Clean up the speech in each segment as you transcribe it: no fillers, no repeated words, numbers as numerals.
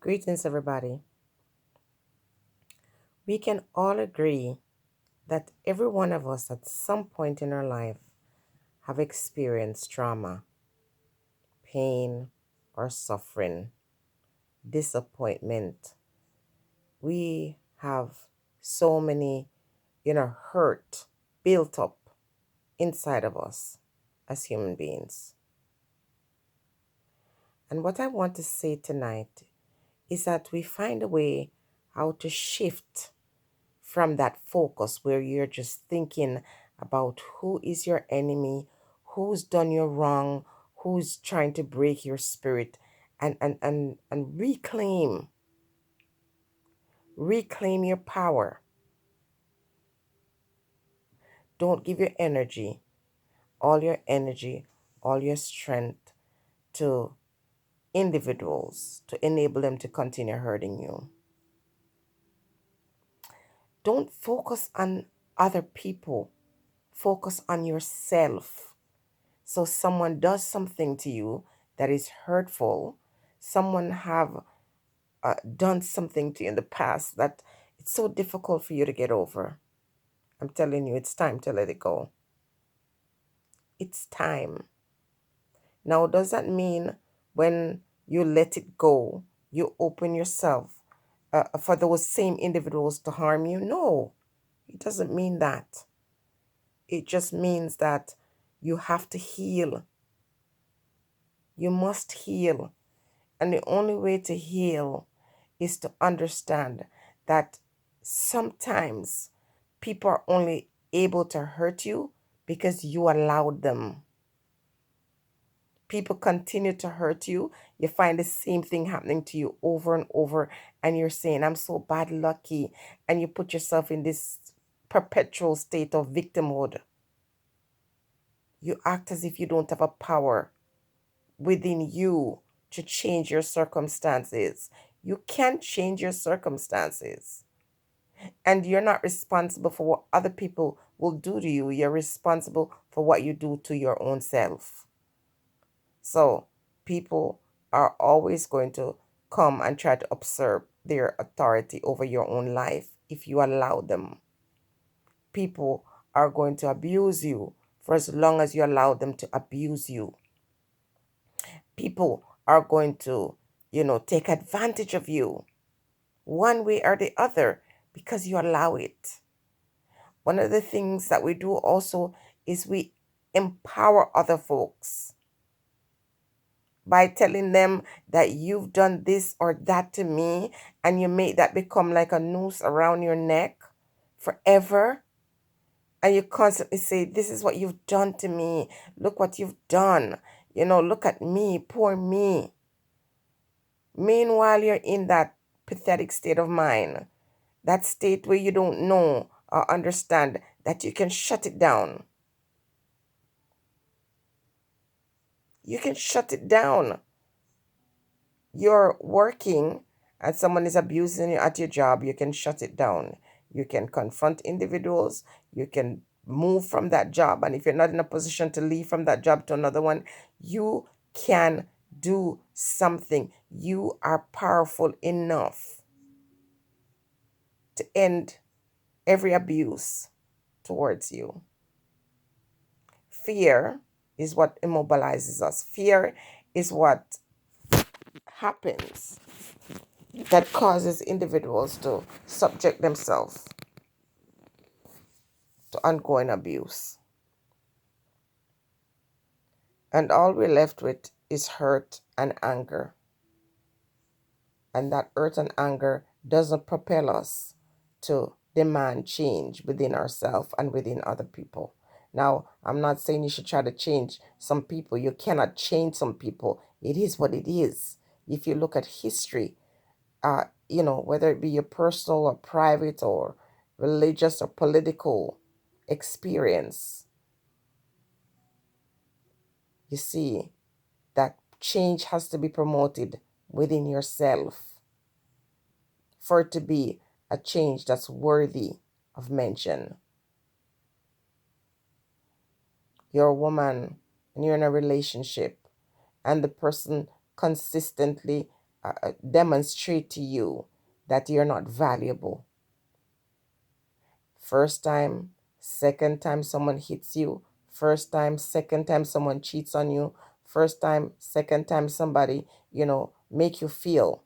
Greetings, everybody. We can all agree that every one of us at some point in our life have experienced trauma, pain, or suffering, disappointment. We have so many, hurt built up inside of us as human beings. And what I want to say tonight is that we find a way how to shift from that focus where you're just thinking about who is your enemy, who's done you wrong, who's trying to break your spirit, and reclaim your power. Don't give all your energy, all your strength to individuals to enable them to continue hurting you. Don't focus on other people. Focus on yourself. So someone does something to you that is hurtful. Someone have done something to you in the past that it's so difficult for you to get over. I'm telling you, it's time to let it go. It's time. Now, does that mean when you let it go, you open yourself for those same individuals to harm you? No, it doesn't mean that. It just means that you have to heal. You must heal. And the only way to heal is to understand that sometimes people are only able to hurt you because you allowed them. People continue to hurt you. You find the same thing happening to you over and over, and you're saying, I'm so bad lucky. And you put yourself in this perpetual state of victimhood. You act as if you don't have a power within you to change your circumstances. You can't change your circumstances. And you're not responsible for what other people will do to you. You're responsible for what you do to your own self. So people are always going to come and try to usurp their authority over your own life if you allow them. People are going to abuse you for as long as you allow them to abuse you. People are going to, take advantage of you one way or the other because you allow it. One of the things that we do also is we empower other folks by telling them that you've done this or that to me, and you make that become like a noose around your neck forever. And you constantly say, this is what you've done to me. Look what you've done. Look at me, poor me. Meanwhile, you're in that pathetic state of mind, that state where you don't know or understand that you can shut it down. You can shut it down. You're working and someone is abusing you at your job, you can shut it down. You can confront individuals. You can move from that job. And if you're not in a position to leave from that job to another one, you can do something. You are powerful enough to end every abuse towards you. Fear is what immobilizes us. Fear is what happens that causes individuals to subject themselves to ongoing abuse. And all we're left with is hurt and anger. And that hurt and anger doesn't propel us to demand change within ourselves and within other people. Now, I'm not saying you should try to change some people. You cannot change some people. It is what it is. If you look at history, whether it be your personal or private or religious or political experience, you see that change has to be promoted within yourself for it to be a change that's worthy of mention. You're a woman and you're in a relationship, and the person consistently demonstrate to you that you're not valuable. First time, second time someone hits you, first time, second time someone cheats on you, first time, second time somebody, make you feel.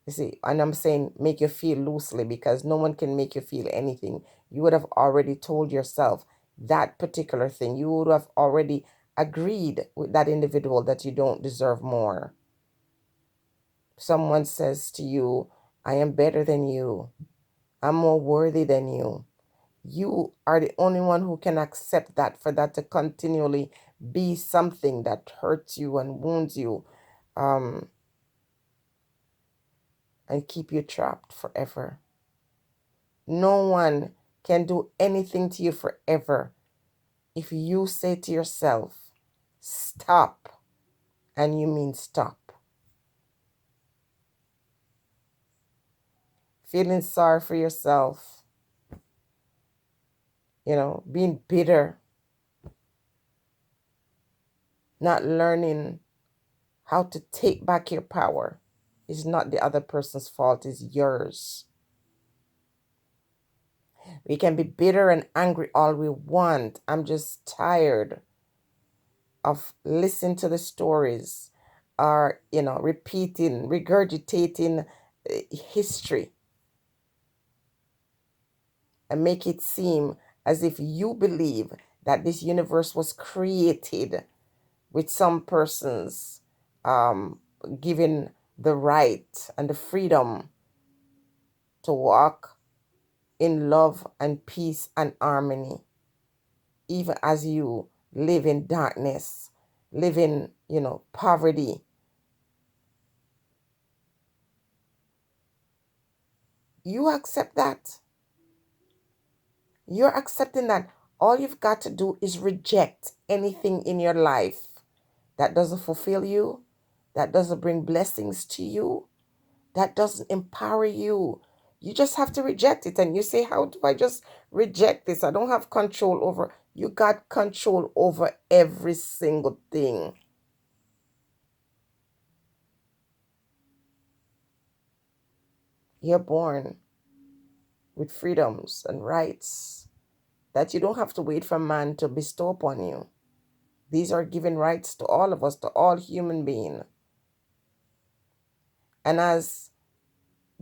You see, and I'm saying make you feel loosely because no one can make you feel anything. You would have already told yourself that particular thing. You would have already agreed with that individual that you don't deserve more. Someone says to you, I am better than you. I'm more worthy than you. You are the only one who can accept that, for that to continually be something that hurts you and wounds you, and keep you trapped forever. No one can do anything to you forever if you say to yourself, stop, and you mean stop. Feeling sorry for yourself, being bitter, not learning how to take back your power is not the other person's fault, it's yours. We can be bitter and angry all we want. I'm just tired of listening to the stories or, repeating, regurgitating history and make it seem as if you believe that this universe was created with some persons given the right and the freedom to walk in love and peace and harmony, even as you live in darkness, live in, poverty. You accept that. You're accepting that all you've got to do is reject anything in your life that doesn't fulfill you, that doesn't bring blessings to you, that doesn't empower you. You just have to reject it. And you say, how do I just reject this? I don't have control over. You got control over every single thing. You're born with freedoms and rights that you don't have to wait for man to bestow upon you. These are given rights to all of us, to all human beings. And as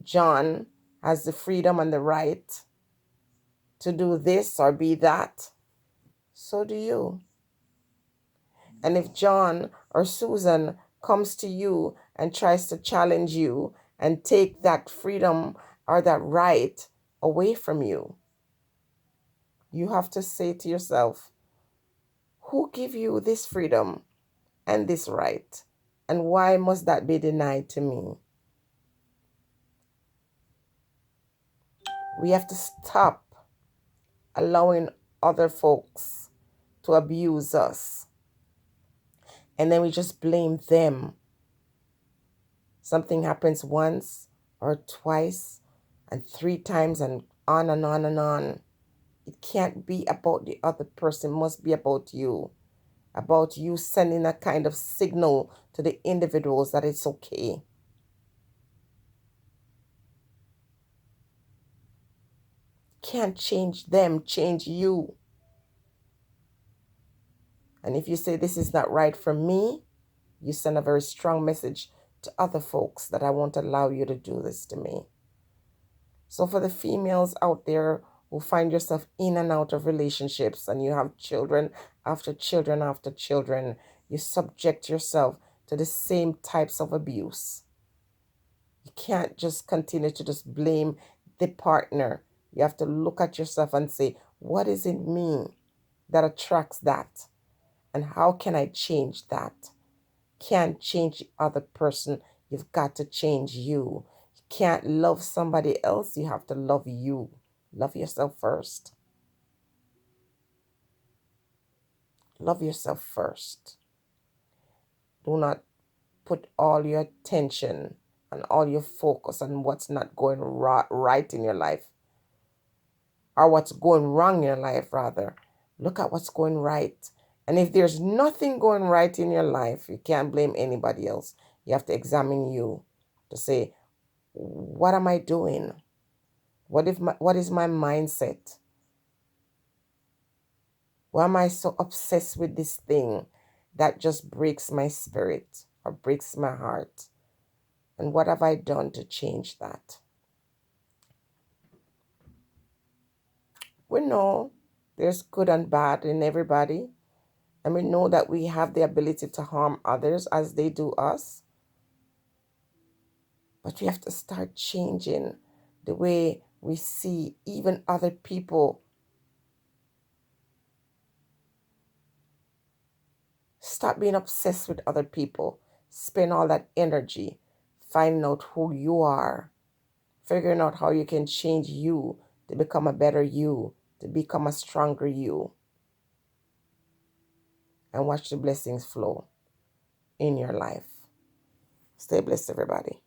John has the freedom and the right to do this or be that, so do you. And if John or Susan comes to you and tries to challenge you and take that freedom or that right away from you, you have to say to yourself, who give you this freedom and this right? And why must that be denied to me? We have to stop allowing other folks to abuse us. And then we just blame them. Something happens once or twice and 3 times and on and on and on. It can't be about the other person. It must be about you. About you sending a kind of signal to the individuals that it's okay. Can't change them, change you. And if you say this is not right for me, you send a very strong message to other folks that I won't allow you to do this to me. So for the females out there who find yourself in and out of relationships and you have children after children after children, you subject yourself to the same types of abuse. You can't just continue to just blame the partner. You have to look at yourself and say, what is in me that attracts that? And how can I change that? Can't change the other person. You've got to change you. You can't love somebody else. You have to love you. Love yourself first. Love yourself first. Do not put all your attention and all your focus on what's not going right in your life, or what's going wrong in your life, rather. Look at what's going right. And if there's nothing going right in your life, you can't blame anybody else. You have to examine you. to say, what am I doing? What is my mindset? Why am I so obsessed with this thing that just breaks my spirit or breaks my heart? And what have I done to change that? We know there's good and bad in everybody, and we know that we have the ability to harm others as they do us, but we have to start changing the way we see even other people. Stop being obsessed with other people. Spend all that energy finding out who you are, figuring out how you can change you to become a better you, to become a stronger you, and watch the blessings flow in your life. Stay blessed, everybody.